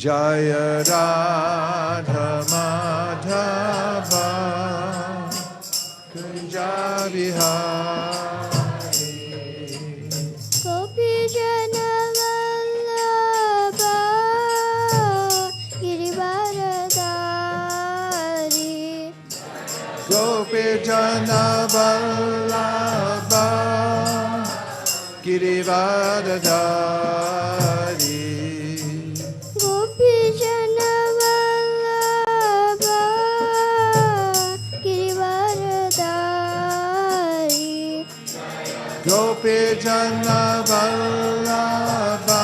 Jaya Radha Madhava Kunja Vihari Gopi Jana Vallabha Girivaradari Gopi Jana Vallabha Girivardhari Gopi Jana Vallabha Girivaradari Gopi Jana Vallabha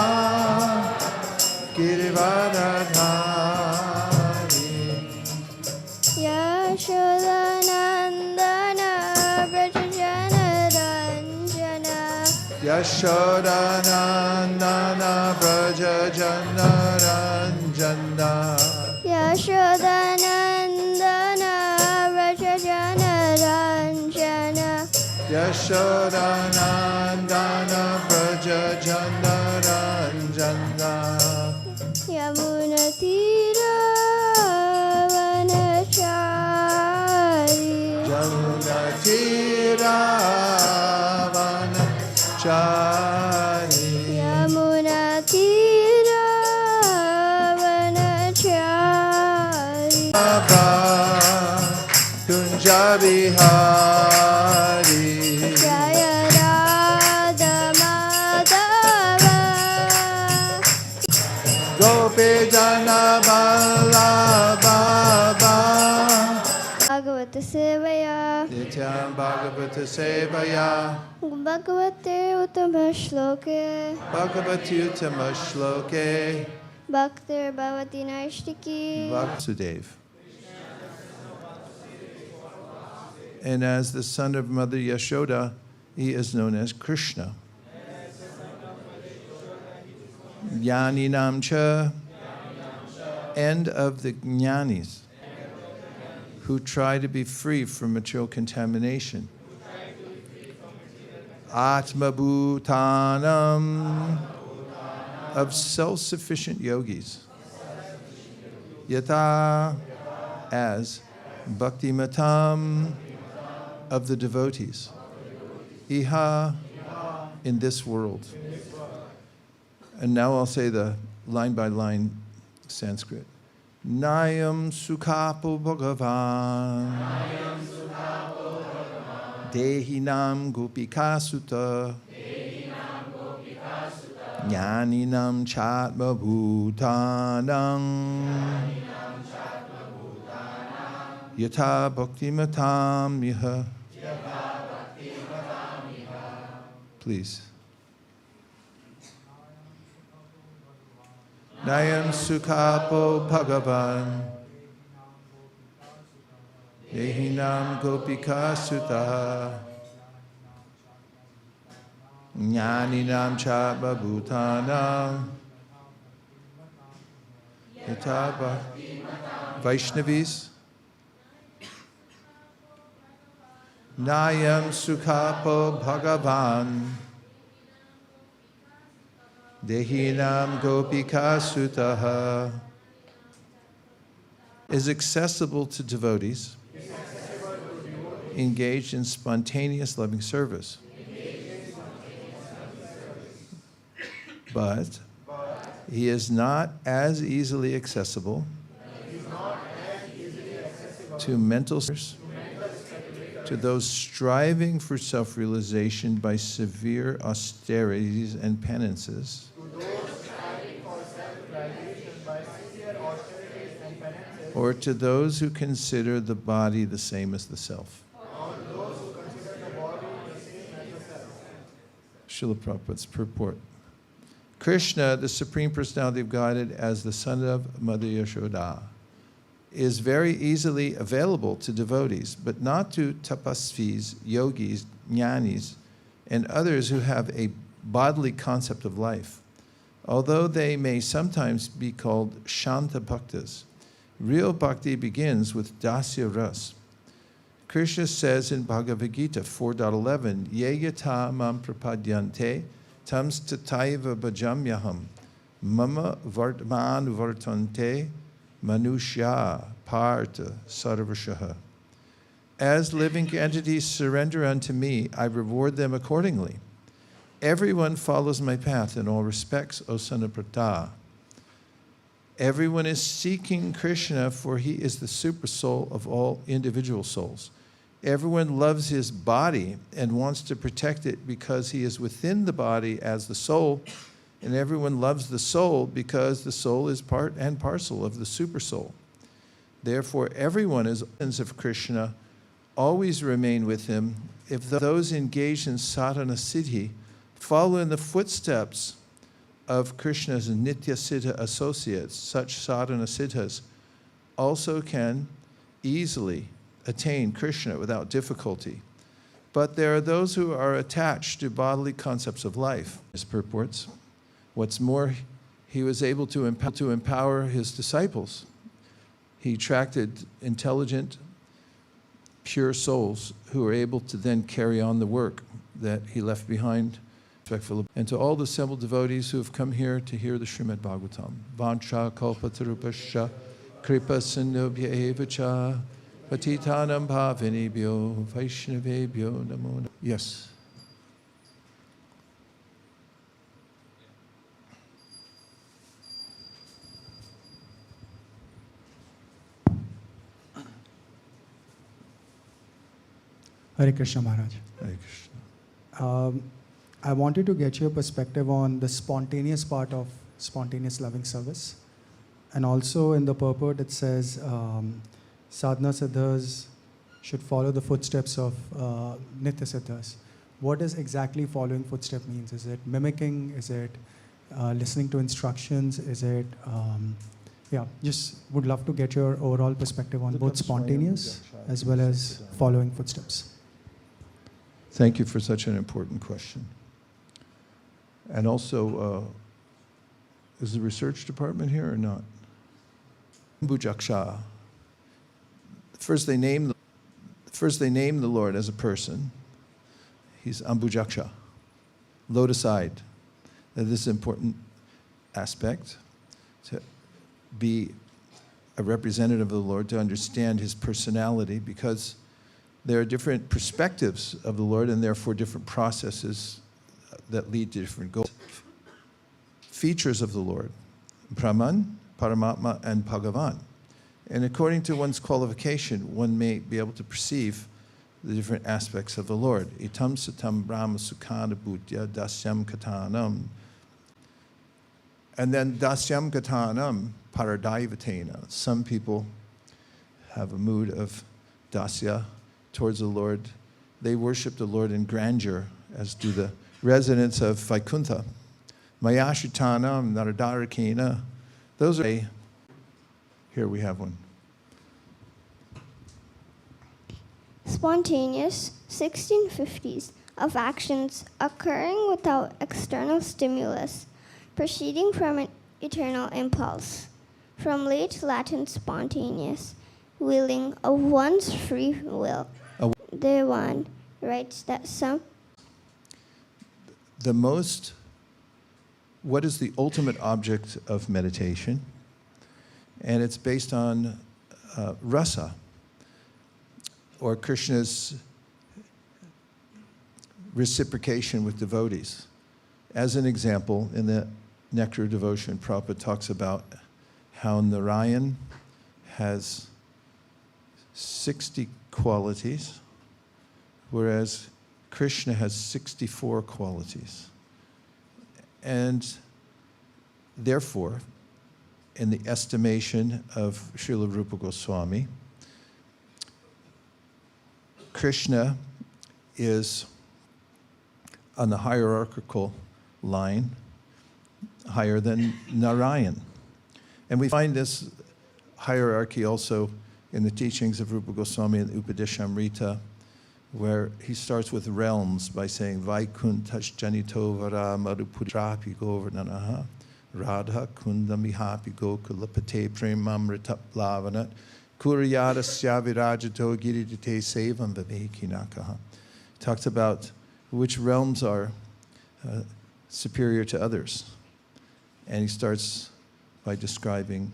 Girivardhari Yaśodā Nandana Vrajajana Ranjana Yaśodā Nandana Braja Jana Ranjana Yaśodā Nandana Vrajajana Ranjana Yaśodā Nandana Braja Jana Ranjana Yamuna Tira Vanachari Yamuna Tira Vanachari Yamuna Tira Vanachari Baba Kunja Vihari Jaya Radha Madhava Gopi Jana Vallabha Bhagavata Sevaya Nityam Bhagavata Sevaya Bhagavate Uttama Shloke Bhagavati Uttama Shloke Bhaktir Bhavati Naishtiki Vasudev. And as the son of Mother Yaśodā, he is known as Kṛṣṇa. Jnaninam cha, end of the jnanis, who try to be free from material contamination. Atma Bhutanam, of self-sufficient yogis. Yatra, as Bhakti Matam, of the devotees. Iha, in this world. And now I'll say the line by line Sanskrit. Nayam Sukhapo Bhagavan Dehinam Gopika Sutta Jnaninam Chatma Bhutanam Yata Bhakti Matam Miha. Please. Nayam Sukhapo Bhagavan Dehinam Gopika Sutta Jnaninam Chatma Bhutanam Yata Vaishnavis. Nayam Sukhapo Bhagavan Dehinam Gopika Sutta is accessible to devotees engaged in spontaneous loving service. But he is not as easily accessible to mental to those striving for self-realization by severe austerities and penances, or to those who consider the body the same as the self. Srila Prabhupada's purport. Kṛṣṇa, the Supreme Personality of Godhead, as the son of Mother Yaśodā, is very easily available to devotees, but not to tapasvis, yogis, jnanis, and others who have a bodily concept of life. Although they may sometimes be called shanta bhaktas, real bhakti begins with dasya ras. Kṛṣṇa says in Bhagavad Gita 4.11, Ye yata mam prapadyante tams tataiva bhajamyaham Mama Vartman Vartante Manushya Partha Sarvashaha. As living entities surrender unto me, I reward them accordingly. Everyone follows my path in all respects, O son of Pratha. Everyone is seeking Kṛṣṇa, for he is the super soul of all individual souls. Everyone loves his body and wants to protect it because he is within the body as the soul, and everyone loves the soul because the soul is part and parcel of the super soul. Therefore, everyone is of Kṛṣṇa, always remain with him. If those engaged in sadhana siddhi follow in the footsteps of Kṛṣṇa's nitya siddha associates, such sadhana siddhas also can easily attain Kṛṣṇa without difficulty. But there are those who are attached to bodily concepts of life. His purports. What's more, he was able to empower his disciples. He attracted intelligent, pure souls who were able to then carry on the work that he left behind. And to all the assembled devotees who have come here to hear the Srimad Bhagavatam. Vancha kalpatarupascha kripa sindhubhya eva cha patitanam bhavinibhyo vaishnavebhyo namo. Yes. Hare Krishna Maharaj. Hare Krishna. I wanted to get your perspective on the spontaneous part of spontaneous loving service. And also in the purport it says sadhana siddhas should follow the footsteps of nitya siddhas. What does exactly following footstep means? Is it mimicking? Is it listening to instructions? Is it, just would love to get your overall perspective on both spontaneous as well as following footsteps. Thank you for such an important question. And also, is the research department here or not? Ambujaksha. First they name the Lord as a person. He's Ambujaksha, lotus-eyed. Now, this is an important aspect, to be a representative of the Lord, to understand his personality, because there are different perspectives of the Lord and therefore different processes that lead to different goals. Features of the Lord: Brahman, Paramatma, and Bhagavan. And according to one's qualification, one may be able to perceive the different aspects of the Lord. Itam satam brahma sukhana bhutya dasyam katanam. And then dasyam katanam paradaivatena. Some people have a mood of dasya towards the Lord. They worship the Lord in grandeur, as do the residents of Vaikuntha. Mayashitanam naradarakena. Those are, here we have one. Spontaneous 1650s of actions occurring without external stimulus, proceeding from an eternal impulse. From late Latin spontaneous, willing of one's free will. The one writes that what is the ultimate object of meditation? And it's based on rasa, or Krishna's reciprocation with devotees. As an example, in the Nectar of Devotion, Prabhupada talks about how Narayan has 60 qualities, whereas Kṛṣṇa has 64 qualities. And therefore, in the estimation of Srila Rupa Goswami, Kṛṣṇa is on the hierarchical line higher than Narayan. And we find this hierarchy also in the teachings of Rupa Goswami in Upadeshamrita, where he starts with realms by saying Vaikuntash Janito Vara Madhuputrapi Govardhanaha Radha Kundamihapi Gokulapate Premamrita Lavanat Kuriyada Syavirajato Giridite Sevam Vivekinakaha. Talks about which realms are superior to others. And he starts by describing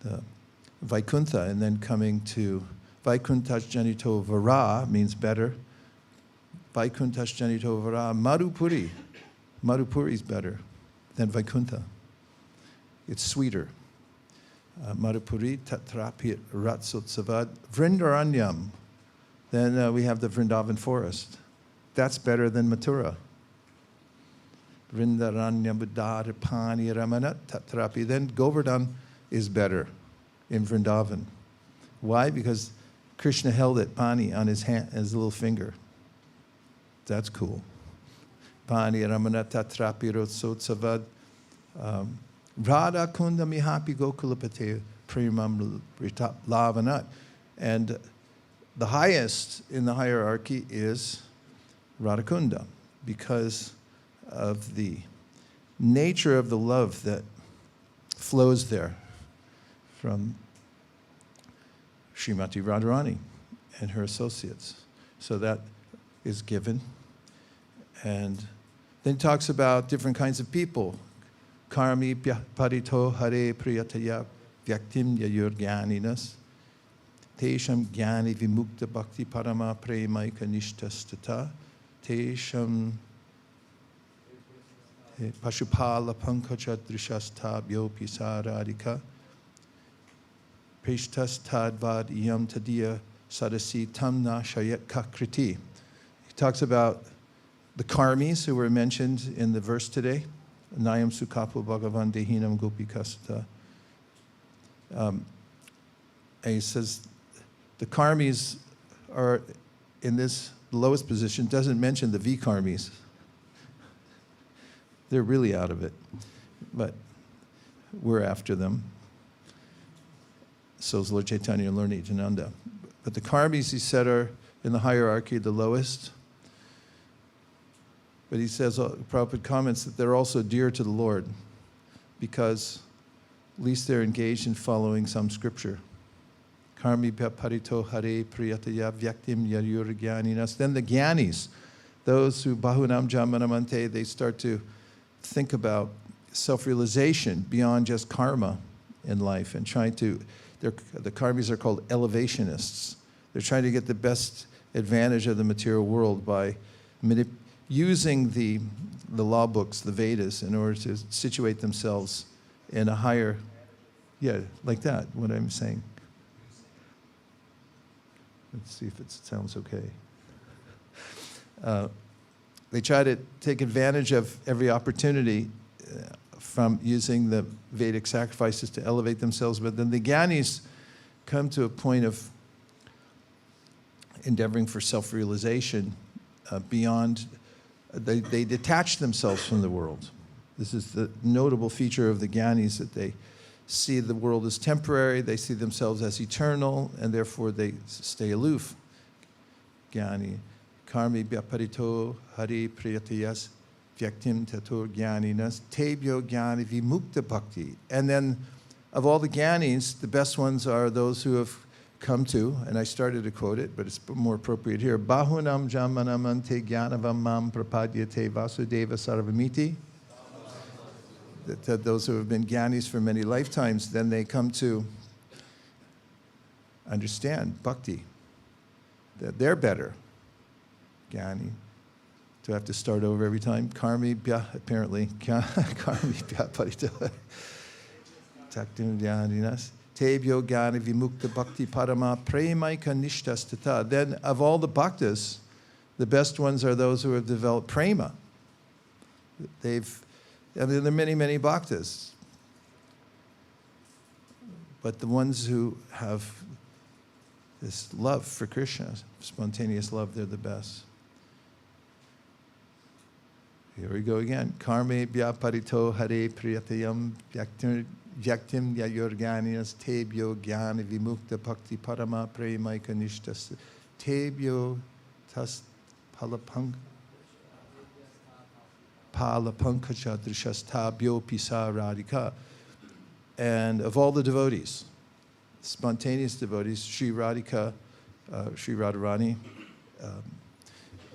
the Vaikuntha, and then coming to Vaikuntas janito vara means better. Vaikuntas janito vara Madhupuri. Madhupuri is better than Vaikuntha. It's sweeter. Madhupuri tatrapi ratsotsavad vrindaranyam. Then we have the Vrindavan forest. That's better than Mathura. Vrindaranya buddhara pani ramanat tatrapi. Then Govardhan is better in Vrindavan. Why? Because Krishna held it, pani, on his hand, his little finger. That's cool. Pani ramanat tatrapi rotsotsavad. Radha kunda mihapi gokulapate primam lavanat. And the highest in the hierarchy is Radhakunda, because of the nature of the love that flows there from Srimati Radharani and her associates. So that is given. And then talks about different kinds of people. Karmi parito hare priyataya vyaktim yayur gyaninas. Tesham gyani vimukta bhakti parama premaika nishtastata. Tesham Pashupala pankacha drishastha byopi saradika. Prishtas tadvad yam tadiya sadasi tamna shayat kakriti. He talks about the karmis who were mentioned in the verse today. Nayam sukapo bhagavan dehinam gopikasta. And he says the karmis are in this lowest position, doesn't mention the vikarmis. They're really out of it, but we're after them. So is Lord Chaitanya and Lord Nityananda. But the karmis, he said, are in the hierarchy the lowest. But he says, Prabhupada comments that they're also dear to the Lord because at least they're engaged in following some scripture. Karmi parito hare priyataya vyaktim yayur gyaninas. Then the gyanis, those who bahunam jamanamante, they start to think about self-realization beyond just karma in life and trying to, the karmis are called elevationists. They're trying to get the best advantage of the material world by using the law books, the Vedas, in order to situate themselves in a higher, like that, what I'm saying. Let's see if it sounds okay. They try to take advantage of every opportunity from using the Vedic sacrifices to elevate themselves, but then the Gyanis come to a point of endeavoring for self-realization beyond, they detach themselves from the world. This is the notable feature of the Gyanis, that they see the world as temporary, they see themselves as eternal, and therefore they stay aloof. Gyani. Karmi bhyaparito hari priyatayas vyaktim tatur gyaninas tebyo gyani vimukta bhakti. And then of all the gyanis, the best ones are those who have come to, and I started to quote it, but it's more appropriate here, Bahunam jamanamante gyanavam mam prapadyate vasudeva sarvamiti. That those who have been gyanis for many lifetimes, then they come to understand bhakti, that they're better. Gyani. Do I have to start over every time? Karmi bhya, apparently. Karmi bhya parito. Taktim gyaninas. Tebyo gyani vimukta bhakti parama premaika nishtastata. Then of all the bhaktas, the best ones are those who have developed prema. There are many, many bhaktas. But the ones who have this love for Krishna, spontaneous love, they're the best. Here we go again. Karme bhyaparito hare priyatayam vyaktim yayorganias tebyo gyani vimukta bhakti parama premaika nishtas tebyo tas palapankacha drishastabhyo pisa radhika. And of all the devotees, spontaneous devotees, Sri Radhika, Sri Radharani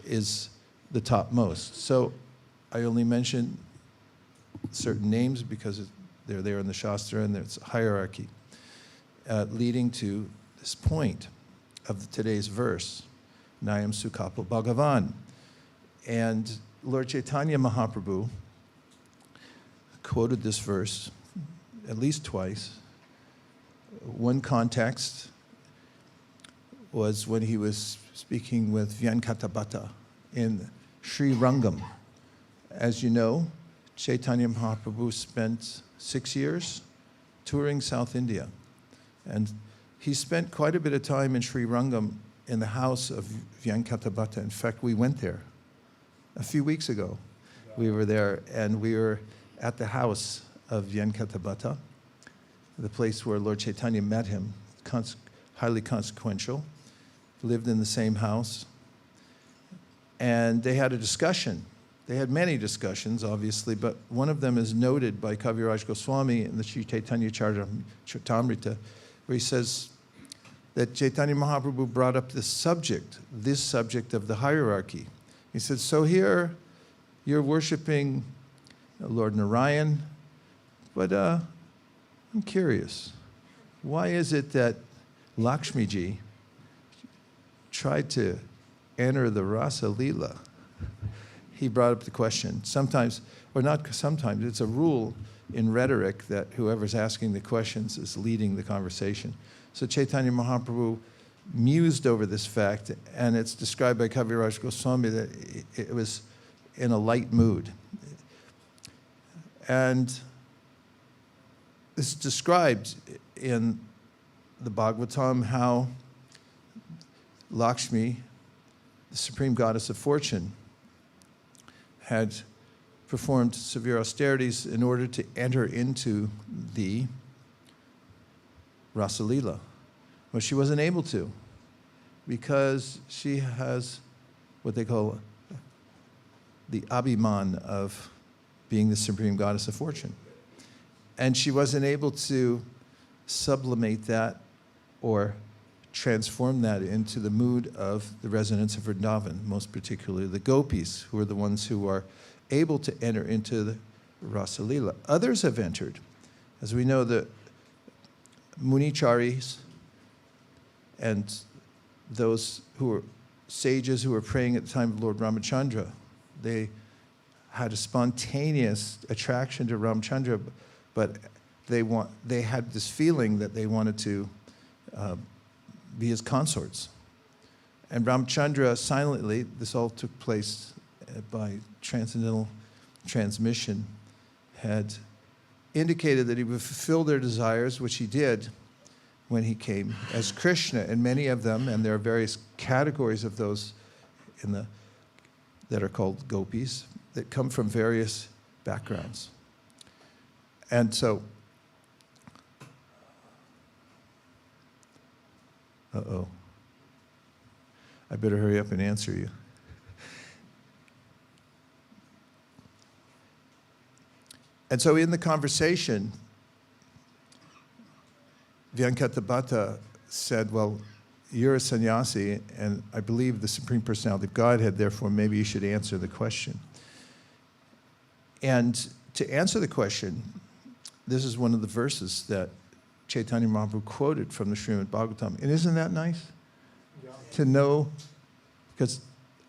is the topmost. So I only mentioned certain names because they're there in the Shastra, and there's hierarchy, leading to this point of today's verse, Nayam Sukapo Bhagavan. And Lord Chaitanya Mahaprabhu quoted this verse at least twice. One context was when he was speaking with Vyankatabhata in Sri Rangam. As you know, Chaitanya Mahaprabhu spent 6 years touring South India. And he spent quite a bit of time in Sri Rangam in the house of Vyankatabhata. In fact, we went there a few weeks ago. We were there, and we were at the house of Vyankatabhata, the place where Lord Chaitanya met him, highly consequential, lived in the same house. And they had a discussion. They had many discussions, obviously, but one of them is noted by Kaviraj Goswami in the Sri Chaitanya Charitamrita, where he says that Chaitanya Mahaprabhu brought up this subject of the hierarchy. He said, so here you're worshiping Lord Narayan, but I'm curious, why is it that Lakshmiji tried to enter the Rasa Leela? He brought up the question. Sometimes, or not sometimes, it's a rule in rhetoric that whoever's asking the questions is leading the conversation. So Chaitanya Mahaprabhu mused over this fact, and it's described by Kaviraj Goswami that it was in a light mood. And it's described in the Bhagavatam how Lakshmi, the supreme goddess of fortune, had performed severe austerities in order to enter into the Rasa Leela. Well, she wasn't able to because she has what they call the abhiman of being the supreme goddess of fortune. And she wasn't able to sublimate that or transform that into the mood of the residents of Vrindavan, most particularly the gopis, who are the ones who are able to enter into the Rasa Leela. Others have entered. As we know, the Municharis and those who were sages who were praying at the time of Lord Ramachandra, they had a spontaneous attraction to Ramachandra, but they had this feeling that they wanted to be his consorts. And Ramachandra silently, this all took place by transcendental transmission, had indicated that he would fulfill their desires, which he did when he came as Kṛṣṇa. And many of them, and there are various categories of those that are called gopis, that come from various backgrounds. And so, I better hurry up and answer you. And so in the conversation, Vyankatabhata said, well, you're a sannyasi, and I believe the Supreme Personality of Godhead, therefore maybe you should answer the question. And to answer the question, this is one of the verses that Chaitanya Mahaprabhu quoted from the Srimad Bhagavatam. And isn't that nice? Yeah. To know, because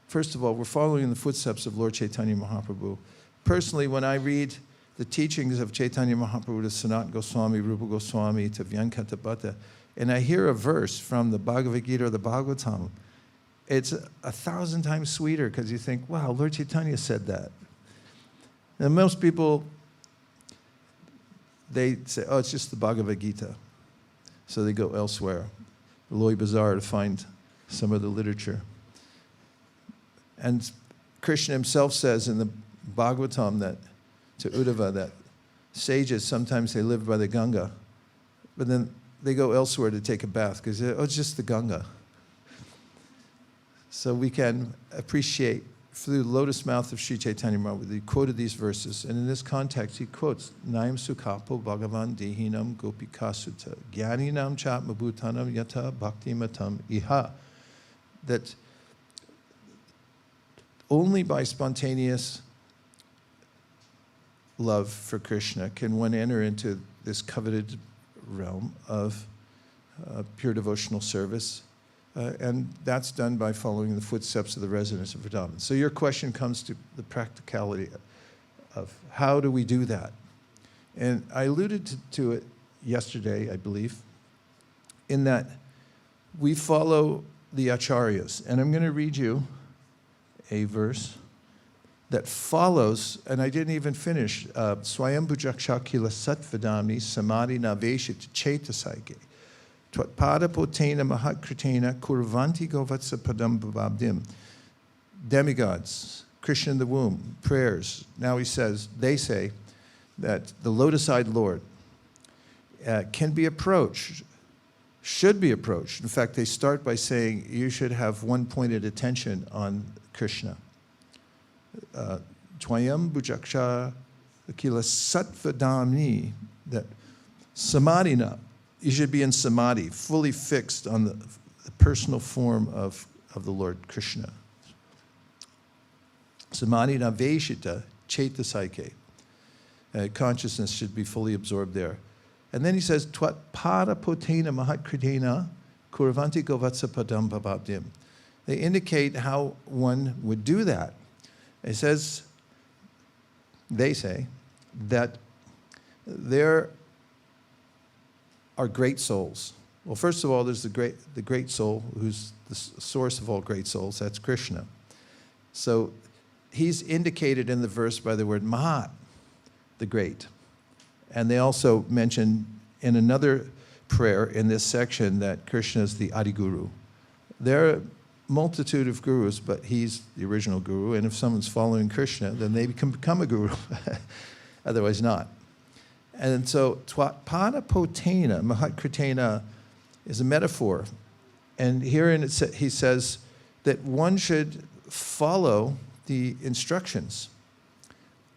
first of all, we're following in the footsteps of Lord Chaitanya Mahaprabhu. Personally, when I read the teachings of Chaitanya Mahaprabhu to Sanat Goswami, Rupa Goswami, to Vyankatabhata, and I hear a verse from the Bhagavad Gita or the Bhagavatam, it's 1,000 times sweeter because you think, wow, Lord Chaitanya said that. And most people, they say, oh, it's just the Bhagavad Gita. So they go elsewhere, the Loi Bazaar, to find some of the literature. And Kṛṣṇa himself says in the Bhagavatam that, to Uddhava, that sages, sometimes they live by the Ganga, but then they go elsewhere to take a bath because, oh, it's just the Ganga. So we can appreciate through the lotus mouth of Sri Chaitanya Mahaprabhu, he quoted these verses, and in this context he quotes, Nayam Sukapo Bhagavan Dehinam Gopikasuta Gyaninam Chatmabhutanam Yata Bhakti Matam Iha. That only by spontaneous love for Krishna can one enter into this coveted realm of pure devotional service. And that's done by following the footsteps of the residents of Vrindavan. So your question comes to the practicality of how do we do that? And I alluded to it yesterday, I believe, in that we follow the acharyas. And I'm going to read you a verse that follows, and I didn't even finish, Swayam Bhujaksha Kila Satvadamni Samadhi Naveshit Chetasaike Twatpada Potena Mahatkritena Kurvanti Govatsa Padam Bhavabdim. Demigods, Krishna in the womb, prayers. Now he says, they say that the lotus-eyed Lord can be approached, should be approached. In fact, they start by saying you should have one-pointed attention on Krishna. Twayam Bhujaksha Akila Satvadamni, that Samadhina, you should be in samadhi, fully fixed on the personal form of the Lord Krishna. Samadhina Veshita Chetasaike. Consciousness should be fully absorbed there. And then he says, Twat pada potena mahatkritena kuravanti govatsa padam bhavabdim. They indicate how one would do that. It says, they say, that there are great souls. Well, first of all, there's the great soul who's the source of all great souls. That's Krishna. So he's indicated in the verse by the word Mahat, the great. And they also mention in another prayer in this section that Krishna is the Adi Guru. There are a multitude of gurus, but he's the original guru. And if someone's following Krishna, then they can become a guru. Otherwise not. And so, Twatpada Potena, Mahatkritena, is a metaphor. And herein he says that one should follow the instructions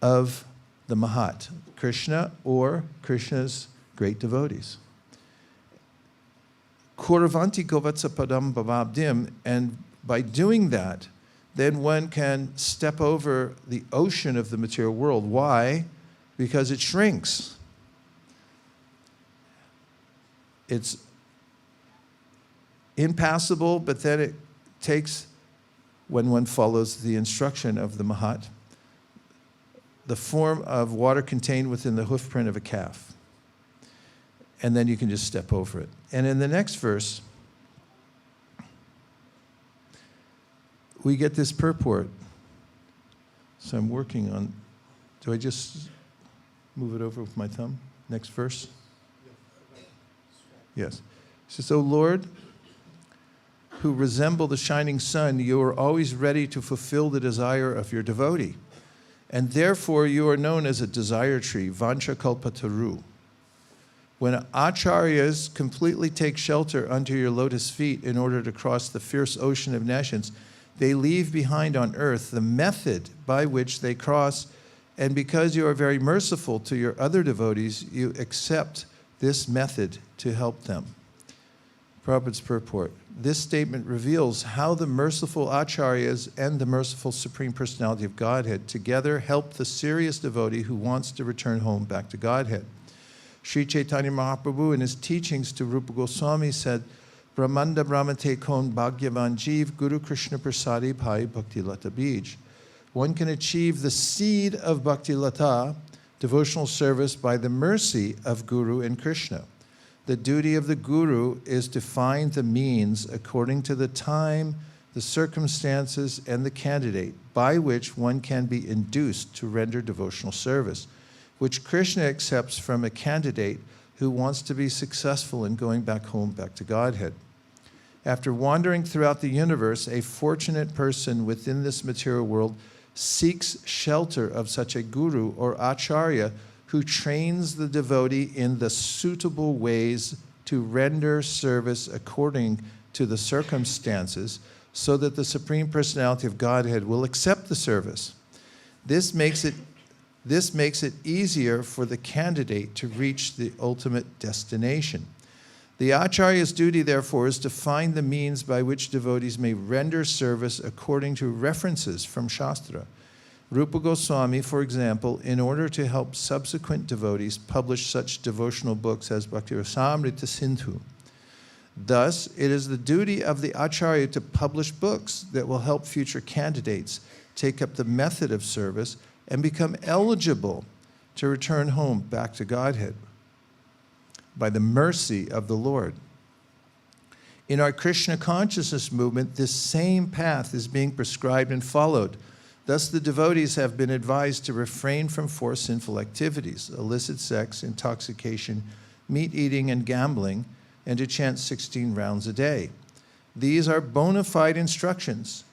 of the Mahat, Krishna or Krishna's great devotees. Kuravanti Govatsa Padam Bhavabdim, and by doing that, then one can step over the ocean of the material world. Why? Because it shrinks. It's impassable, but then it takes, when one follows the instruction of the Mahat, the form of water contained within the hoofprint of a calf. And then you can just step over it. And in the next verse, we get this purport. So I'm working on, do I just move it over with my thumb? Next verse? Yes. It says, O Lord, who resemble the shining sun, you are always ready to fulfill the desire of your devotee. And therefore you are known as a desire tree, Vancha Kalpataru. When acharyas completely take shelter under your lotus feet in order to cross the fierce ocean of nations, they leave behind on earth the method by which they cross, and because you are very merciful to your other devotees, you accept this method to help them. Prabhupada's purport. This statement reveals how the merciful acharyas and the merciful Supreme Personality of Godhead together help the serious devotee who wants to return home back to Godhead. Sri Chaitanya Mahaprabhu in his teachings to Rupa Goswami said, Brahmanda Brahmate Kon Bhagyavan Jeev Guru Krishna Prasadi Bhai Bhakti Lata Bij. One can achieve the seed of Bhakti Lata, devotional service, by the mercy of Guru and Krishna. The duty of the Guru is to find the means according to the time, the circumstances, and the candidate by which one can be induced to render devotional service, which Krishna accepts from a candidate who wants to be successful in going back home, back to Godhead. After wandering throughout the universe, a fortunate person within this material world seeks shelter of such a guru or acharya who trains the devotee in the suitable ways to render service according to the circumstances, so that the Supreme Personality of Godhead will accept the service. This makes it easier for the candidate to reach the ultimate destination. The acharya's duty, therefore, is to find the means by which devotees may render service according to references from Shastra. Rupa Goswami, for example, in order to help subsequent devotees, published such devotional books as Bhakti Rasamrita Sindhu. Thus, it is the duty of the acharya to publish books that will help future candidates take up the method of service and become eligible to return home back to Godhead by the mercy of the Lord. In our Krishna consciousness movement, this same path is being prescribed and followed. Thus, the devotees have been advised to refrain from 4 sinful activities: illicit sex, intoxication, meat eating, and gambling, and to chant 16 rounds a day. These are bona fide instructions.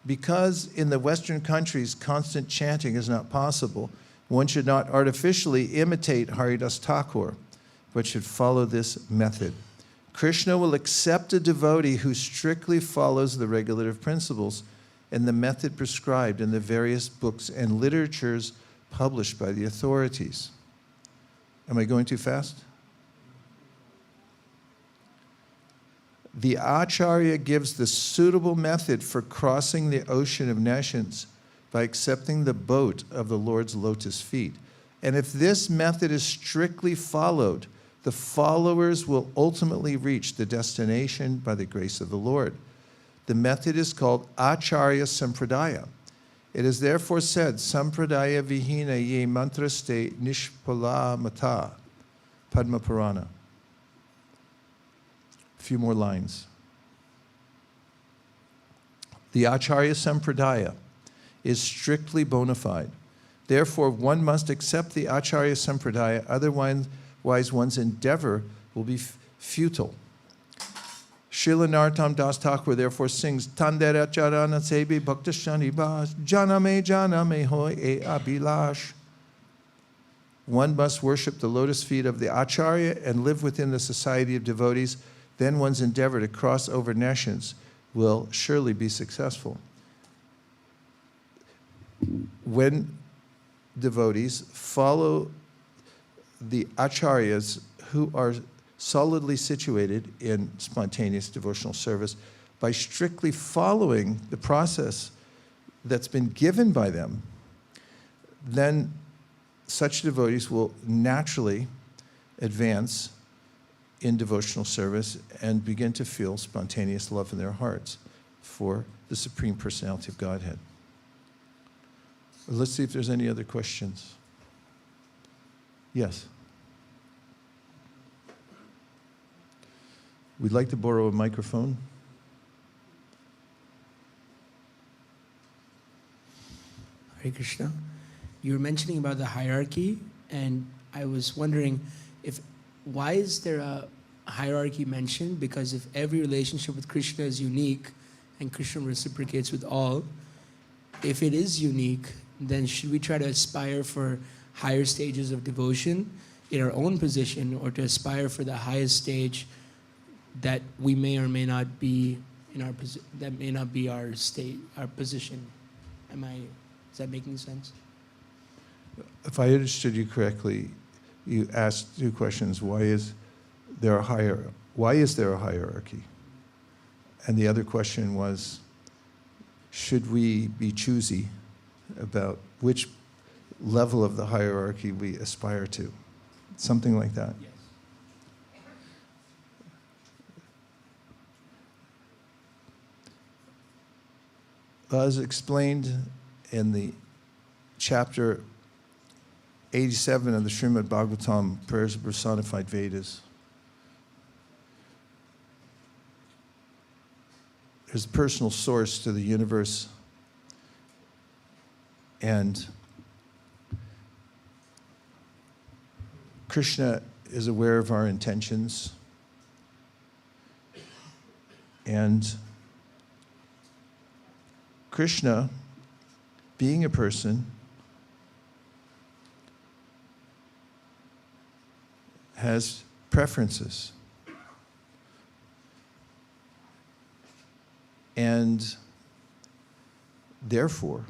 Because in the Western countries constant chanting is not possible, one should not artificially imitate Haridas Thakur, but should follow this method. Krishna will accept a devotee who strictly follows the regulative principles and the method prescribed in the various books and literatures published by the authorities. Am I going too fast? The acharya gives the suitable method for crossing the ocean of nations by accepting the boat of the Lord's lotus feet. And if this method is strictly followed, the followers will ultimately reach the destination by the grace of the Lord. The method is called acharya sampradaya. It is therefore said, sampradaya vihina ye mantraste nishpala mata, Padma Purana. A few more lines. The acharya sampradaya is strictly bona fide. Therefore, one must accept the acharya sampradaya, otherwise one's endeavor will be futile. Srila Narottam Das Thakur therefore sings, Tandera charana sebi bhakta shanibas, janame hoy e abhilash. One must worship the lotus feet of the acharya and live within the society of devotees. Then one's endeavor to cross over nations will surely be successful. When devotees follow the acharyas who are solidly situated in spontaneous devotional service, by strictly following the process that's been given by them, then such devotees will naturally advance in devotional service and begin to feel spontaneous love in their hearts for the Supreme Personality of Godhead. Let's see if there's any other questions. Yes. We'd like to borrow a microphone. Hare Krishna. You were mentioning about the hierarchy, and I was wondering why is there a hierarchy mentioned? Because if every relationship with Krishna is unique and Krishna reciprocates with all, if it is unique, then should we try to aspire for higher stages of devotion in our own position, or to aspire for the highest stage that we may or may not be in our that may not be our state, our position? Is that making sense? If I understood you correctly, you asked 2 questions. Why is there a hierarchy? And the other question was, should we be choosy about which level of the hierarchy we aspire to? Something like that. Yes. As explained in the chapter 87 of the Srimad Bhagavatam, Prayers of Personified Vedas, there's a personal source to the universe, and Krishna is aware of our intentions, and Krishna, being a person, has preferences. And therefore,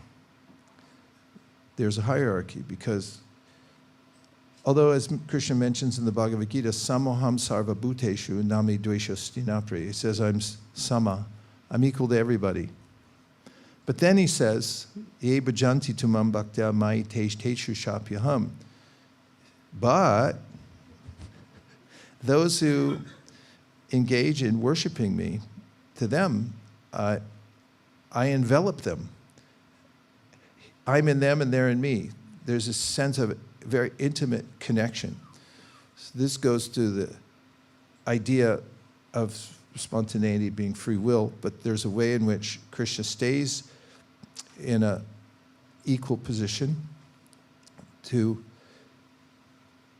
there's a hierarchy, because although, as Krishna mentions in the Bhagavad Gita, samoham sarva bhuteshu nami dvesha stinapre, he says, I'm sama, I'm equal to everybody. But then he says, Ye bhajanti tumam bhaktya mai teshu shapyaham. But those who engage in worshiping me, to them, I envelop them. I'm in them and they're in me. There's a sense of very intimate connection. So this goes to the idea of spontaneity being free will, but there's a way in which Krishna stays in an equal position to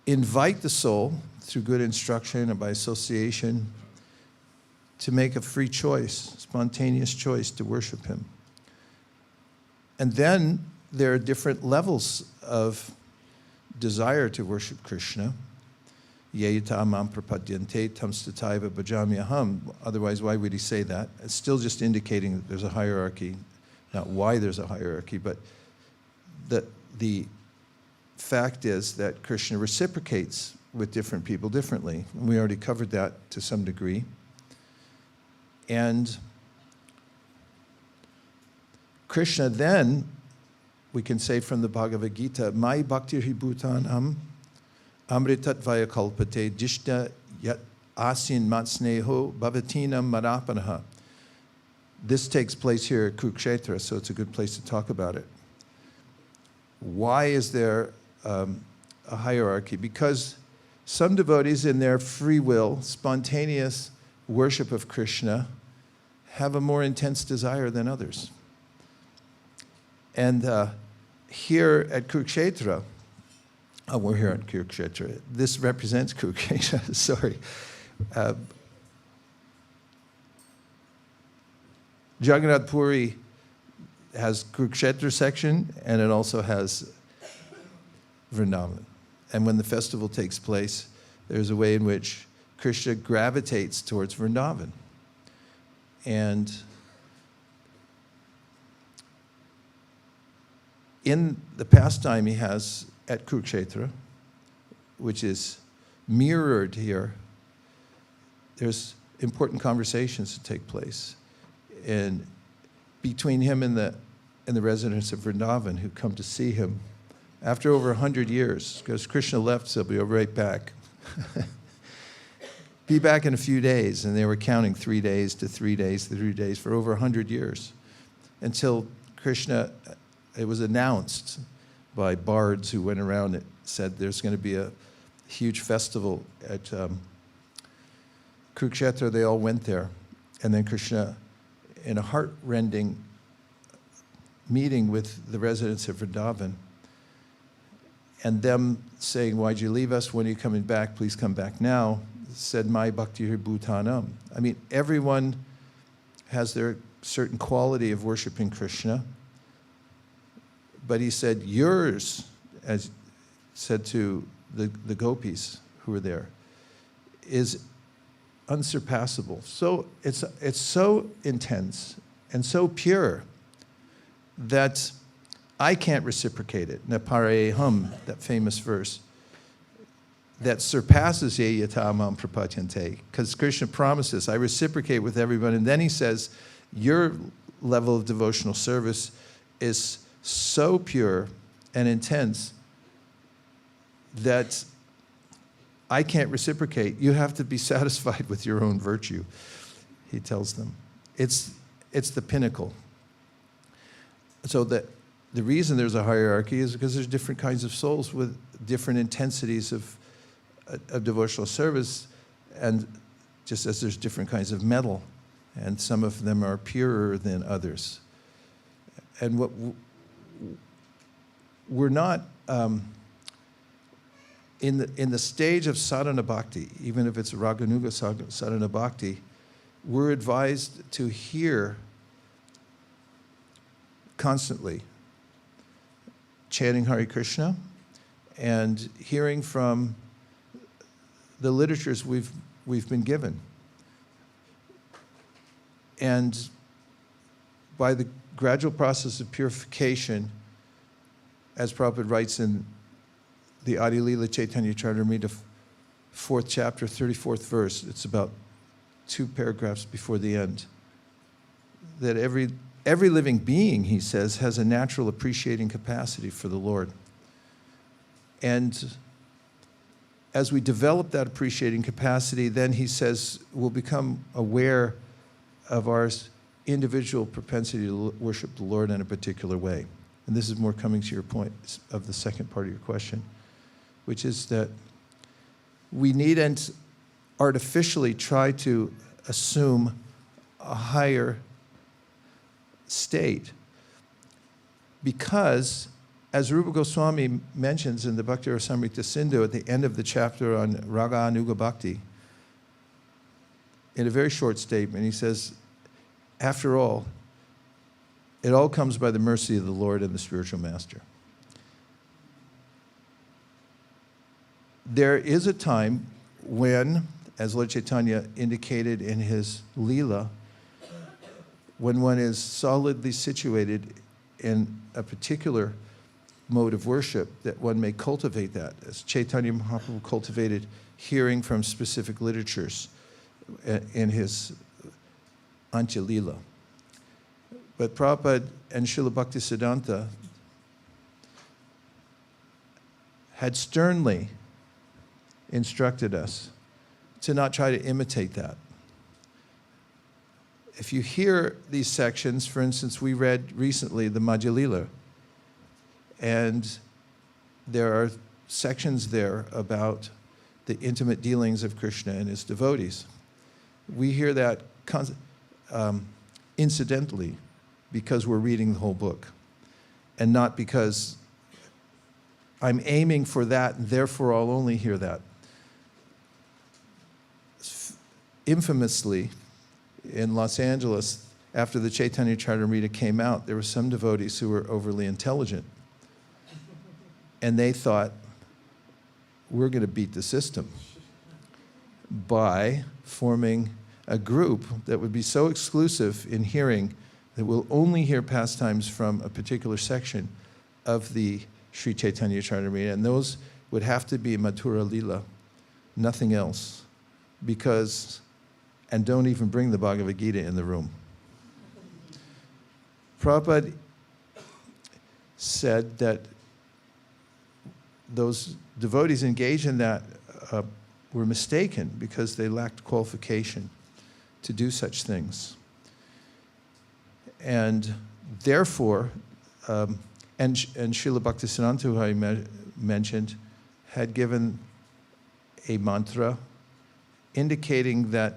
invite the soul through good instruction and by association to make a free choice, spontaneous choice to worship him. And then there are different levels of desire to worship Krishna. Yayata mam prapadyante tam stataiva bhajamyaham. Otherwise, why would he say that? It's still just indicating that there's a hierarchy. Not why there's a hierarchy, but the fact is that Krishna reciprocates with different people differently. And we already covered that to some degree. And Krishna then, we can say from the Bhagavad Gita, Mai bhaktir hi bhutanam amritat vaya kalpate jishta yat asin matsneho bhavatinam marapanaha. This takes place here at Kṛṣṇa, so it's a good place to talk about it. Why is there a hierarchy? Because some devotees in their free will, spontaneous worship of Krishna have a more intense desire than others. And here at Kṛṣṇa, we're here at Kṛṣṇa. This represents Kṛṣṇa, sorry. Jagannath Puri has Kṛṣṇa section, and it also has Vrindavan. And when the festival takes place, there's a way in which Krishna gravitates towards Vrindavan. And in the pastime he has at Kṛṣṇa, which is mirrored here, there's important conversations that take place. And between him and the residents of Vrindavan who come to see him after over 100 years, because Krishna left, so he'll be right back. Be back in a few days, and they were counting 3 days to 3 days to 3 days for over 100 years, until Krishna, it was announced by bards who went around and said there's going to be a huge festival at Kṛṣṇa. They all went there, and then Krishna, in a heart-rending meeting with the residents of Vrindavan, and them saying, why'd you leave us? When are you coming back? Please come back now. Said, Mai bhaktir bhutanam. I mean, everyone has their certain quality of worshiping Krishna. But he said, yours, as said to the gopis who were there, is unsurpassable. So it's so intense and so pure that I can't reciprocate it. Napareham, that famous verse, that surpasses Yayatamam prapatyante, because Krishna promises, I reciprocate with everyone. And then he says, your level of devotional service is so pure and intense that I can't reciprocate. You have to be satisfied with your own virtue, he tells them. It's the pinnacle. So the reason there's a hierarchy is because there's different kinds of souls with different intensities of devotional service, and just as there's different kinds of metal, and some of them are purer than others. And what we're not in the stage of sadhana bhakti, even if it's raganuga sadhana bhakti, we're advised to hear constantly chanting Hare Krishna and hearing from the literatures we've been given. And by the gradual process of purification, as Prabhupada writes in the Adi Lila Chaitanya Charitamrita, 4th chapter, 34th verse, it's about 2 paragraphs before the end, that every every living being, he says, has a natural appreciating capacity for the Lord. And as we develop that appreciating capacity, then he says we'll become aware of our individual propensity to worship the Lord in a particular way. And this is more coming to your point of the second part of your question, which is that we needn't artificially try to assume a higher state, because, as Rupa Goswami mentions in the Bhakti Rasamrita Sindhu at the end of the chapter on Raga Anuga Bhakti, in a very short statement, he says, after all, it all comes by the mercy of the Lord and the spiritual master. There is a time when, as Lord Chaitanya indicated in his Leela, when one is solidly situated in a particular mode of worship, that one may cultivate that, as Chaitanya Mahaprabhu cultivated hearing from specific literatures in his Antya Leela. But Prabhupada and Srila Bhaktisiddhanta had sternly instructed us to not try to imitate that. If you hear these sections, for instance, we read recently the Madhya Leela, and there are sections there about the intimate dealings of Kṛṣṇa and his devotees. We hear that incidentally because we're reading the whole book, and not because I'm aiming for that and therefore I'll only hear that. Infamously, in Los Angeles, after the Chaitanya Charitamrita came out, there were some devotees who were overly intelligent. And they thought, we're going to beat the system by forming a group that would be so exclusive in hearing that we'll only hear pastimes from a particular section of the Sri Chaitanya Charitamrita, and those would have to be Mathura Leela, nothing else, because, and don't even bring the Bhagavad Gita in the room. Prabhupada said that those devotees engaged in that were mistaken because they lacked qualification to do such things. And therefore, and Srila Bhaktisiddhanta, who I mentioned, had given a mantra indicating that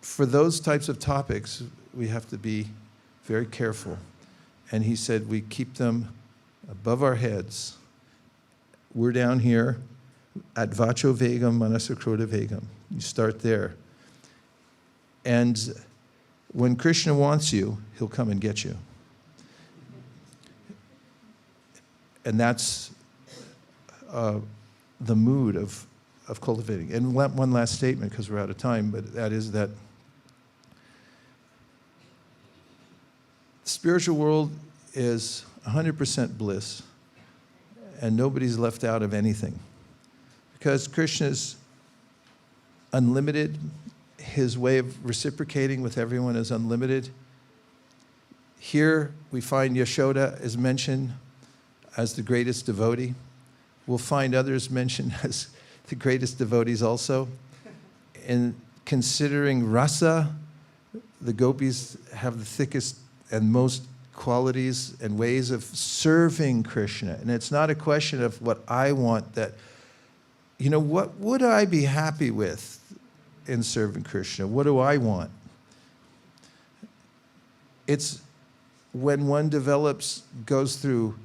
for those types of topics, we have to be very careful. And he said we keep them above our heads. We're down here at Vacho Vegam, Manasakroda Vegam. You start there. And when Kṛṣṇa wants you, he'll come and get you. And that's the mood of cultivating. And one last statement, because we're out of time, but that is that the spiritual world is 100% bliss, and nobody's left out of anything. Because Kṛṣṇa's unlimited, his way of reciprocating with everyone is unlimited. Here we find Yaśodā is mentioned as the greatest devotee. We'll find others mentioned as the greatest devotees also. And considering rasa, the gopis have the thickest and most qualities and ways of serving Kṛṣṇa. And it's not a question of what I want, that, you know, what would I be happy with in serving Kṛṣṇa? What do I want? It's when one goes through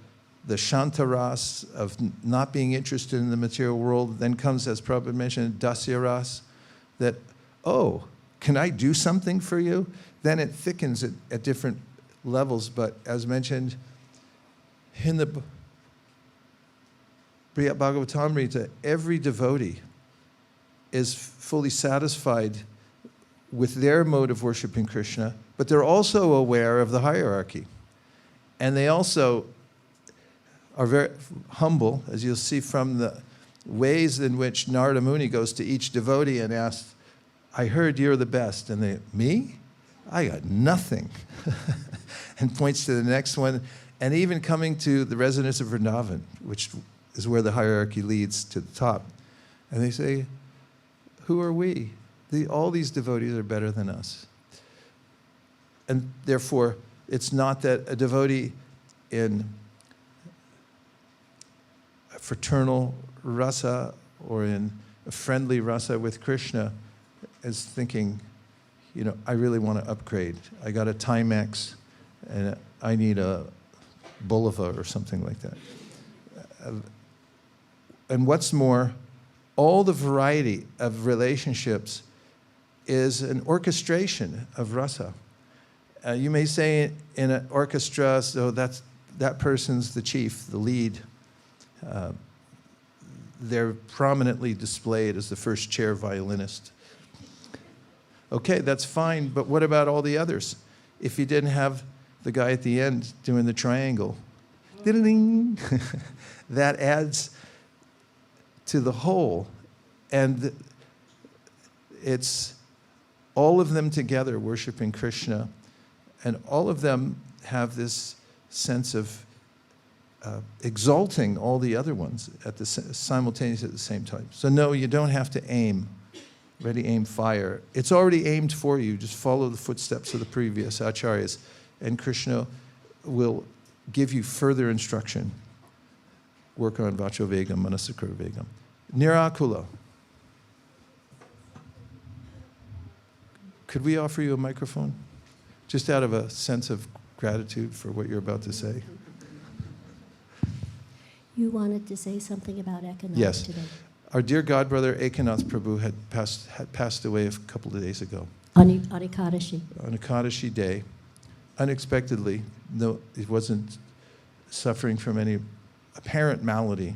the shantaras of not being interested in the material world, then comes, as Prabhupada mentioned, dasyaras, that, oh, can I do something for you? Then it thickens it at different levels, but as mentioned in the Bhagavatamrita, every devotee is fully satisfied with their mode of worshiping Kṛṣṇa, but they're also aware of the hierarchy. And they also are very humble, as you'll see from the ways in which Narada Muni goes to each devotee and asks, I heard you're the best. And they, me? I got nothing. And points to the next one. And even coming to the residents of Vrindavan, which is where the hierarchy leads to the top. And they say, who are we? All these devotees are better than us. And therefore, it's not that a devotee in a fraternal rasa or in a friendly rasa with Krishna is thinking, you know, I really want to upgrade. I got a Timex and I need a Bulova or something like that. And what's more, all the variety of relationships is an orchestration of rasa. You may say in an orchestra, so that person's the chief, the lead. They're prominently displayed as the first chair violinist. Okay, that's fine, but what about all the others? If you didn't have the guy at the end doing the triangle, ding, that adds to the whole. And it's all of them together worshiping Krishna, and all of them have this sense of exalting all the other ones simultaneously at the same time. So no, you don't have to aim. Ready, aim, fire. It's already aimed for you. Just follow the footsteps of the previous acharyas, and Krishna will give you further instruction. Work on vacho vegam, manasakura vegam. Nirakula. Could we offer you a microphone? Just out of a sense of gratitude for what you're about to say. You wanted to say something about Ekanath Yes. today. Our dear godbrother Ekanath Prabhu had passed away a couple of days ago. On Ekadashi. On Ekadashi day, unexpectedly. No, he wasn't suffering from any apparent malady.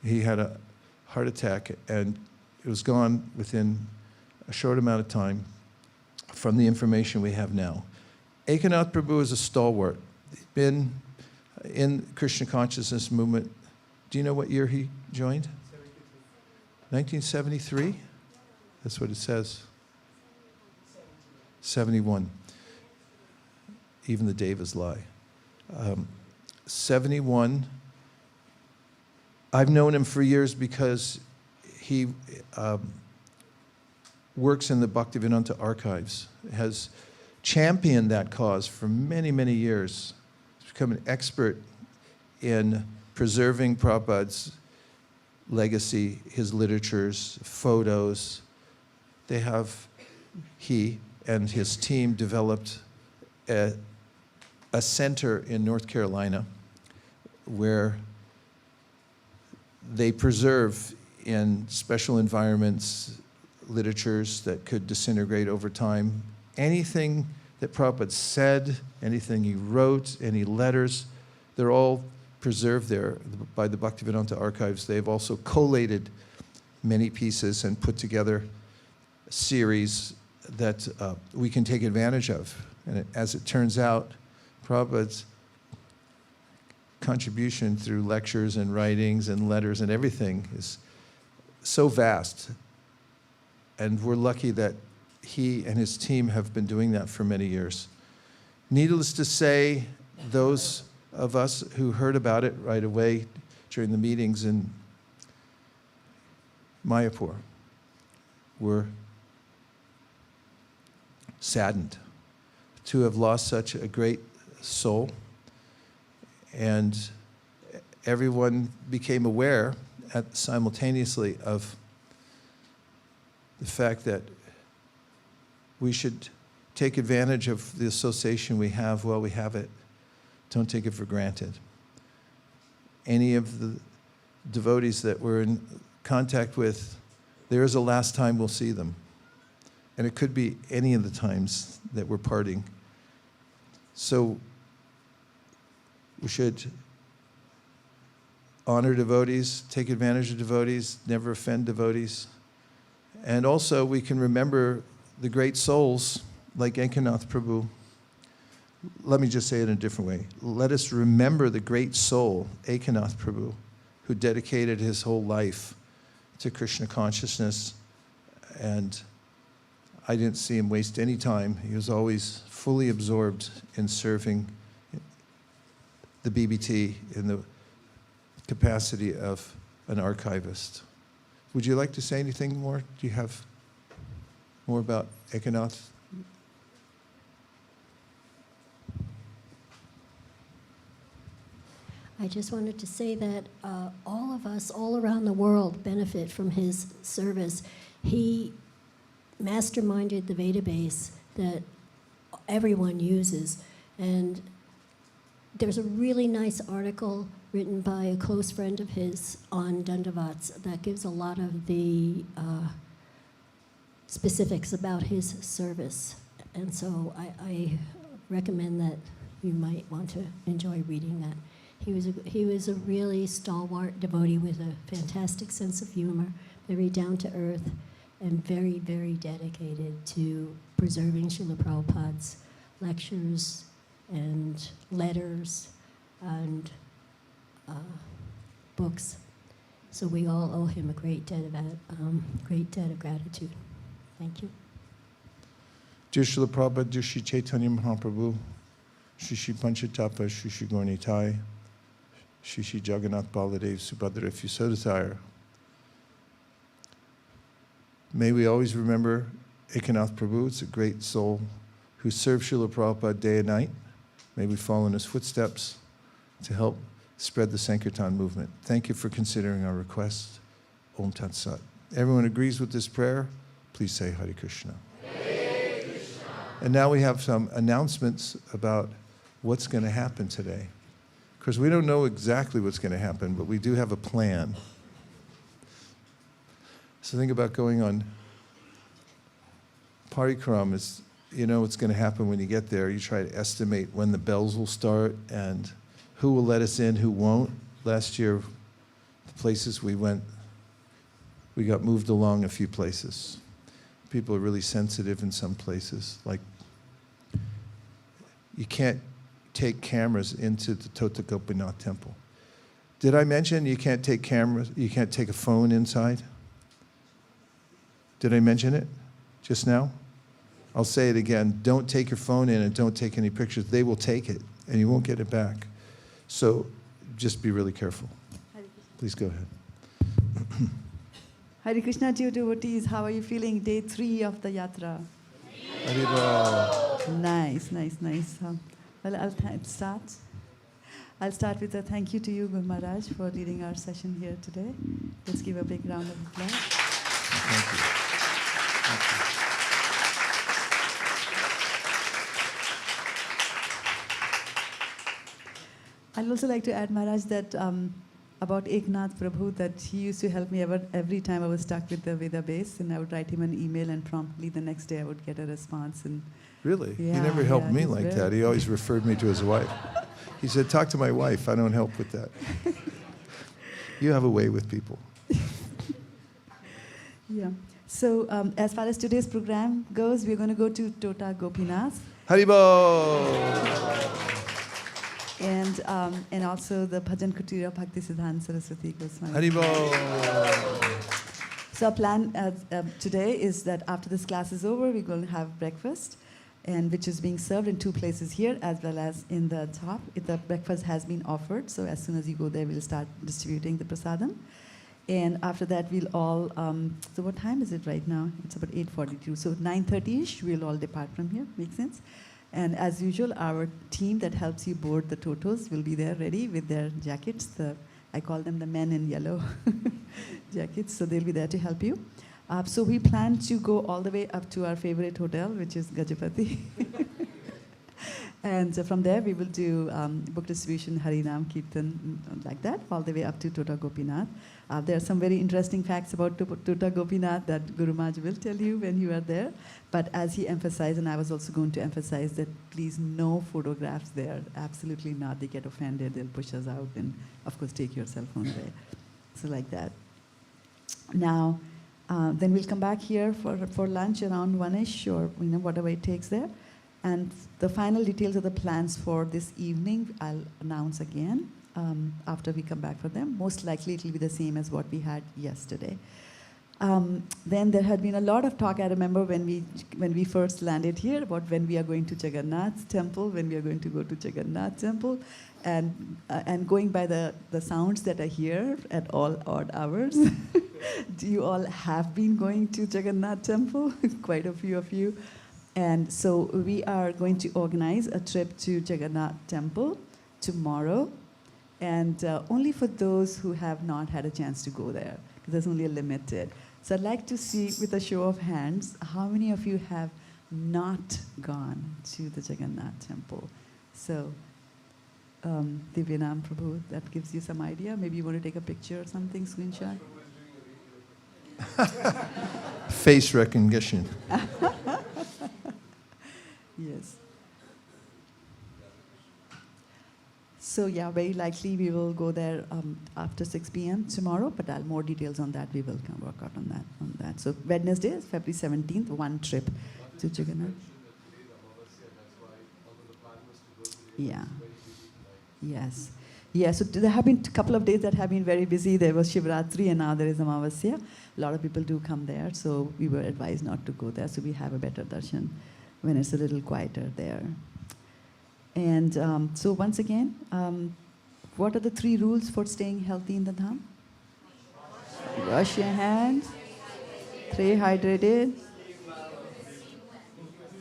He had a heart attack, and it was gone within a short amount of time from the information we have now. Ekanath Prabhu is a stalwart. He's been in Krishna consciousness movement. Do you know what year he joined? 1973? That's what it says. 71. Even the Devas lie. 71. I've known him for years because he works in the Bhaktivedanta archives, has championed that cause for many, many years. He's become an expert in preserving Prabhupada's legacy, his literatures, photos. He and his team developed a center in North Carolina where they preserve in special environments literatures that could disintegrate over time. Anything that Prabhupada said, anything he wrote, any letters, they're all preserved there by the Bhaktivedanta archives. They've also collated many pieces and put together a series that we can take advantage of. And as it turns out, Prabhupada's contribution through lectures and writings and letters and everything is so vast. And we're lucky that he and his team have been doing that for many years. Needless to say, those of us who heard about it right away during the meetings in Mayapur were saddened to have lost such a great soul. And everyone became aware simultaneously of the fact that we should take advantage of the association we have while we have it. Don't take it for granted. Any of the devotees that we're in contact with, there is a last time we'll see them. And it could be any of the times that we're parting. So we should honor devotees, take advantage of devotees, never offend devotees. And also we can remember the great souls like Ekanath Prabhu. Let me just say it in a different way. Let us remember the great soul, Ekanath Prabhu, who dedicated his whole life to Krishna consciousness. And I didn't see him waste any time. He was always fully absorbed in serving the BBT in the capacity of an archivist. Would you like to say anything more? Do you have more about Ekanath? I just wanted to say that all of us, all around the world, benefit from his service. He masterminded the database that everyone uses. And there's a really nice article written by a close friend of his on Dandavats that gives a lot of the specifics about his service. And so I recommend that you might want to enjoy reading that. He was a really stalwart devotee with a fantastic sense of humor, very down to earth, and very, very dedicated to preserving Srila Prabhupada's lectures and letters and books. So we all owe him a great debt of gratitude. Thank you. Dear Srila Prabhupada, dear Shri Chaitanya Mahaprabhu, Shri Shri Panchatapa, Shri Shri Gaurnitai, Shri Shri Jagannath Baladev, Subhadra Yaśodā. May we always remember Ekanath Prabhu. It's a great soul who served Srila Prabhupada day and night. May we follow in his footsteps to help spread the Sankirtan movement. Thank you for considering our request. Om Tat Sat. Everyone agrees with this prayer? Please say Hare Kṛṣṇa. Hare Kṛṣṇa. And now we have some announcements about what's going to happen today. Because we don't know exactly what's going to happen, but we do have a plan. So think about going on parikram. You know what's going to happen when you get there. You try to estimate when the bells will start and who will let us in, who won't. Last year, the places we went, we got moved along a few places. People are really sensitive in some places. Like, you can't take cameras into the Tota Gopinath temple. Did I mention you can't take cameras, you can't take a phone inside? Did I mention it just now? I'll say it again. Don't take your phone in and don't take any pictures. They will take it and you won't get it back. So just be really careful. Please go ahead. Hare Krishna, dear devotees. How are you feeling? Day 3 of the yatra. Haribol. Nice. Well, I'll start with a thank you to you, Guru Maharaj, for leading our session here today. Let's give a big round of applause. Thank you. I'd also like to add, Maharaj, that about Eknath Prabhu, that he used to help me every time I was stuck with the Veda base, and I would write him an email, and promptly the next day I would get a response. And Really? Yeah, he never helped me he's like very- that. He always referred me to his wife. He said, talk to my wife. I don't help with that. You have a way with people. yeah. So as far as today's program goes, we're going to go to Tota Gopinath. Haribol! And also the Bhajan Kutira Bhakti Siddhanta Saraswati Goswami. Haribol! So our plan today is that after this class is over, we're going to have breakfast, and which is being served in 2 places here as well as in the top. The breakfast has been offered, so as soon as you go there, we'll start distributing the prasadam. And after that, we'll all, so what time is it right now? It's about 8:42. So 9:30-ish, we'll all depart from here. Makes sense? And as usual, our team that helps you board the totos will be there ready with their jackets. I call them the men in yellow jackets, so they'll be there to help you. So we plan to go all the way up to our favorite hotel, which is Gajapati. And from there, we will do book distribution, Harinam, Kirtan, like that, all the way up to Tota Gopinath. There are some very interesting facts about Tota Gopinath that Guru Maharaj will tell you when you are there. But as he emphasized, and I was also going to emphasize, that please no photographs there. Absolutely not. They get offended. They'll push us out. And, of course, take your cell phone away. So like that. Now, then we'll come back here for lunch around 1-ish or whatever it takes there. And the final details of the plans for this evening, I'll announce again after we come back for them. Most likely it will be the same as what we had yesterday. Then there had been a lot of talk, I remember when we first landed here, about when we are going to Jagannath temple, when we are going to go to Jagannath temple, and going by the sounds that I hear at all odd hours. Do you all have been going to Jagannath temple? Quite a few of you. And so we are going to organize a trip to Jagannath temple tomorrow, and only for those who have not had a chance to go there, because there's only a limited. So I'd like to see, with a show of hands, how many of you have not gone to the Jagannath temple? So, Divyanam Prabhu, that gives you some idea. Maybe you want to take a picture or something, screenshot? Face recognition. Yes. So yeah, very likely we will go there after 6 p.m. tomorrow, but more details on that, we will work out on that. So Wednesday, February 17th, one trip to Jagannath. Yeah. Yes. Yeah, so there have been a couple of days that have been very busy. There was Shivratri and now there is Amavasya. A lot of people do come there, so we were advised not to go there, so we have a better darshan when it's a little quieter there. And so once again, what are the 3 rules for staying healthy in the Dham? Wash your hands, stay hydrated,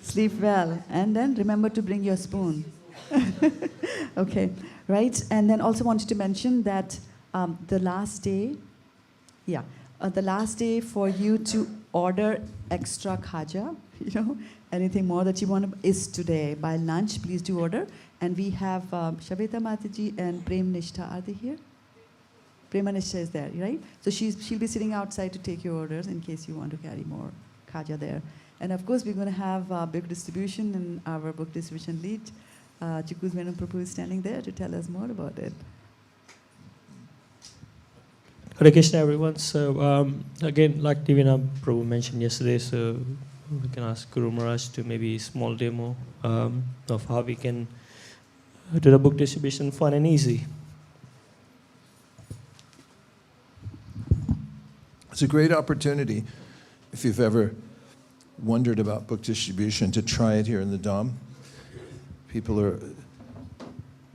sleep well, and then remember to bring your spoon. Okay, right? And then also wanted to mention that the last day for you to order extra khaja, anything more that you want is today. By lunch, please do order. And we have Shaveta Mataji and Prem Nishtha. Are they here? Prema Nishtha is there, right? So she'll be sitting outside to take your orders in case you want to carry more khaja there. And of course, we're going to have book distribution, and our book distribution lead, Chikuz Venom Prabhu, is standing there to tell us more about it. Hare Krishna, everyone. So again, like Divina Prabhu mentioned yesterday, so we can ask Guru Maharaj to maybe a small demo of how we can do the book distribution fun and easy. It's a great opportunity, if you've ever wondered about book distribution, to try it here in the Dham. People are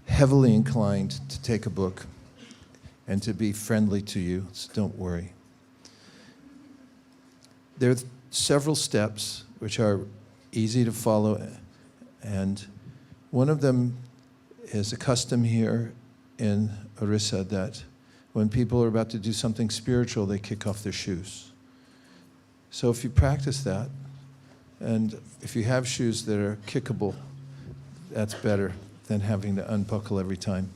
heavily inclined to take a book and to be friendly to you, so don't worry. There are several steps which are easy to follow, and one of them is a custom here in Orissa that when people are about to do something spiritual, they kick off their shoes. So if you practice that, and if you have shoes that are kickable, that's better than having to unbuckle every time.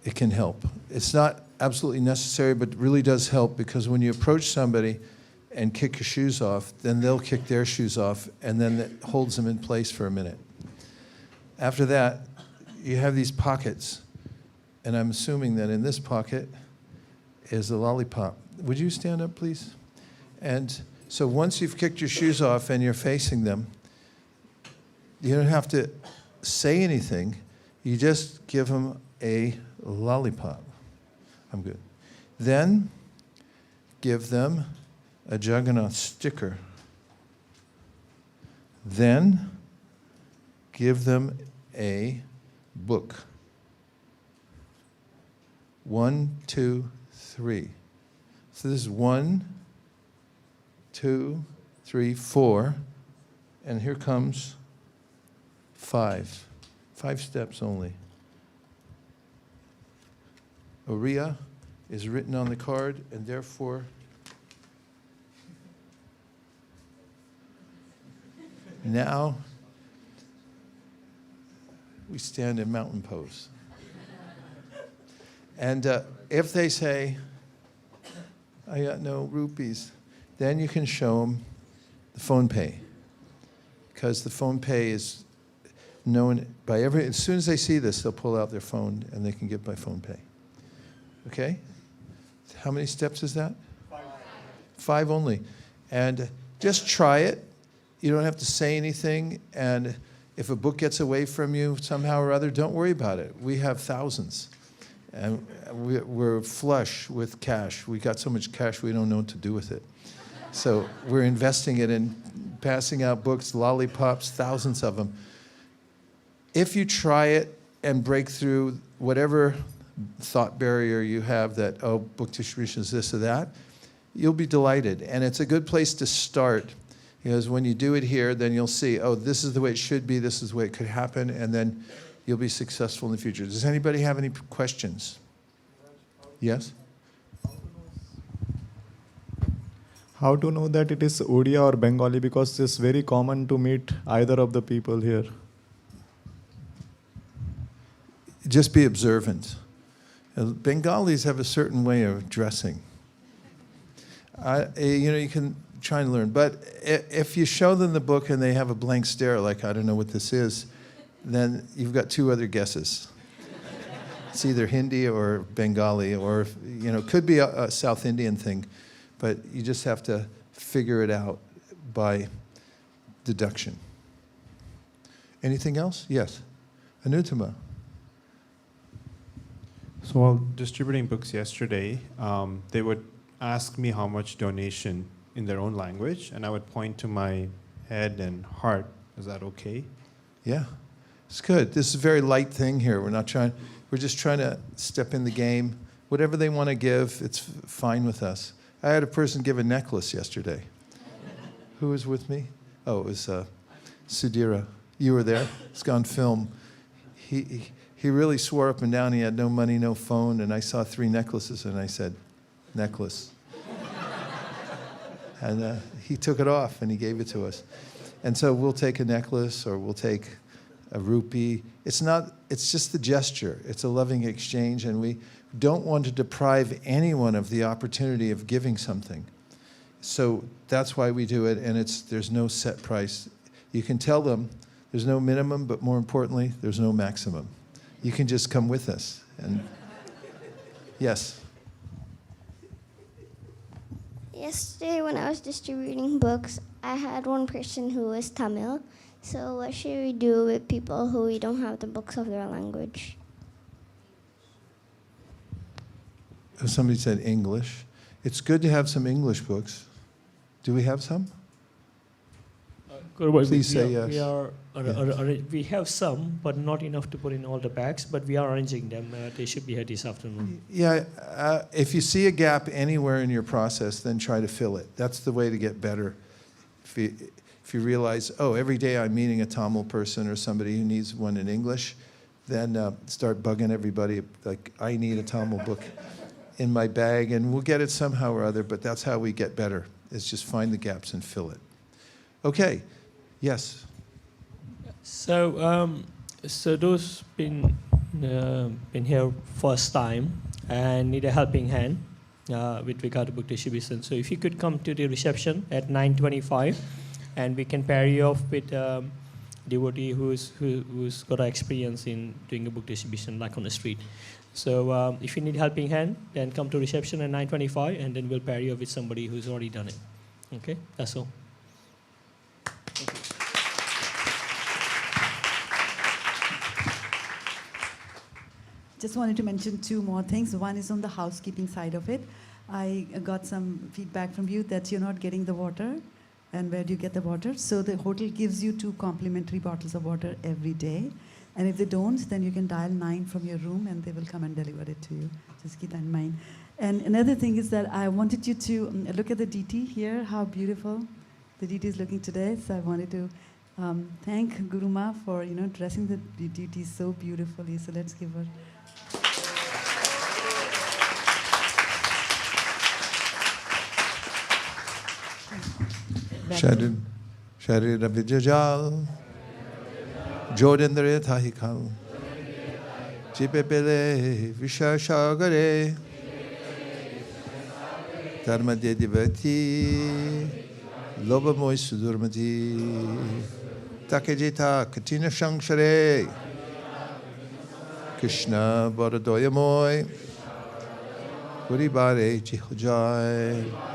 It can help. It's not absolutely necessary, but it really does help, because when you approach somebody and kick your shoes off, then they'll kick their shoes off, and then it holds them in place for a minute. After that, you have these pockets, and I'm assuming that in this pocket is a lollipop. Would you stand up, please? And so once you've kicked your shoes off and you're facing them, you don't have to say anything. You just give them a lollipop. I'm good. Then give them a Jagannath sticker. Then give them a book. 1, 2, 3. So this is 1, 2, 3, 4, and here comes 5. 5 steps only. Oriya is written on the card, and therefore now we stand in mountain pose. And if they say, I got no rupees, then you can show them the phone pay. Because the phone pay is known by as soon as they see this, they'll pull out their phone and they can give by phone pay. Okay? How many steps is that? 5. 5 only. And just try it. You don't have to say anything. And if a book gets away from you somehow or other, don't worry about it. We have thousands. And we're flush with cash. We got so much cash we don't know what to do with it. So we're investing it in passing out books, lollipops, thousands of them. If you try it and break through whatever thought barrier you have that, oh, book distribution is this or that, you'll be delighted. And it's a good place to start, because when you do it here, then you'll see, oh, this is the way it should be, this is the way it could happen, and then you'll be successful in the future. Does anybody have any questions? Yes? How to know that it is Odia or Bengali, because it's very common to meet either of the people here. Just be observant. Bengalis have a certain way of dressing. You can try and learn. But if you show them the book and they have a blank stare, like, I don't know what this is, then you've got two other guesses. It's either Hindi or Bengali, or, it could be a South Indian thing. But you just have to figure it out by deduction. Anything else? Yes. Anutama. So while distributing books yesterday, they would ask me how much donation in their own language, and I would point to my head and heart. Is that okay? Yeah, it's good. This is a very light thing here. We're just trying to step in the game. Whatever they want to give, it's fine with us. I had a person give a necklace yesterday. Who was with me? Oh, it was Sudhira. You were there. It's on film. He really swore up and down he had no money, no phone, and I saw 3 necklaces, and I said, necklace. And he took it off, and he gave it to us. And so we'll take a necklace, or we'll take a rupee. It's just the gesture. It's a loving exchange, and we don't want to deprive anyone of the opportunity of giving something. So that's why we do it, and there's no set price. You can tell them there's no minimum, but more importantly, there's no maximum. You can just come with us. And yes. Yesterday when I was distributing books, I had one person who was Tamil. So what should we do with people who we don't have the books of their language? Somebody said English. It's good to have some English books. Do we have some? Please say yes. We have some, but not enough to put in all the bags, but we are arranging them. They should be here this afternoon. Yeah, if you see a gap anywhere in your process, then try to fill it. That's the way to get better. If you realize, oh, every day I'm meeting a Tamil person or somebody who needs one in English, then start bugging everybody, like, I need a Tamil book in my bag, and we'll get it somehow or other, but that's how we get better, is just find the gaps and fill it. Okay, yes? So those been here first time and need a helping hand with regard to book distribution. So if you could come to the reception at 9:25, and we can pair you off with devotee who's got experience in doing a book distribution, like on the street. So if you need helping hand, then come to reception at 9:25, and then we'll pair you up with somebody who's already done it. Okay, that's all. Thank you. Just wanted to mention 2 more things. One is on the housekeeping side of it. I got some feedback from you that you're not getting the water. And where do you get the water? So the hotel gives you 2 complimentary bottles of water every day. And if they don't, then you can dial 9 from your room and they will come and deliver it to you. Just keep that in mind. And another thing is that I wanted you to look at the DT here, how beautiful the DT is looking today. So I wanted to thank Guru Ma for dressing the DT so beautifully. So let's give her. Sharira Vijajal Jodendra Tahikal Jipepele Vishashagare Dharma de Devotee Loba Moy Sudurmati Takejita Katina Shangshare Kṛṣṇa Baradoya Moy Puri Bare Chihojai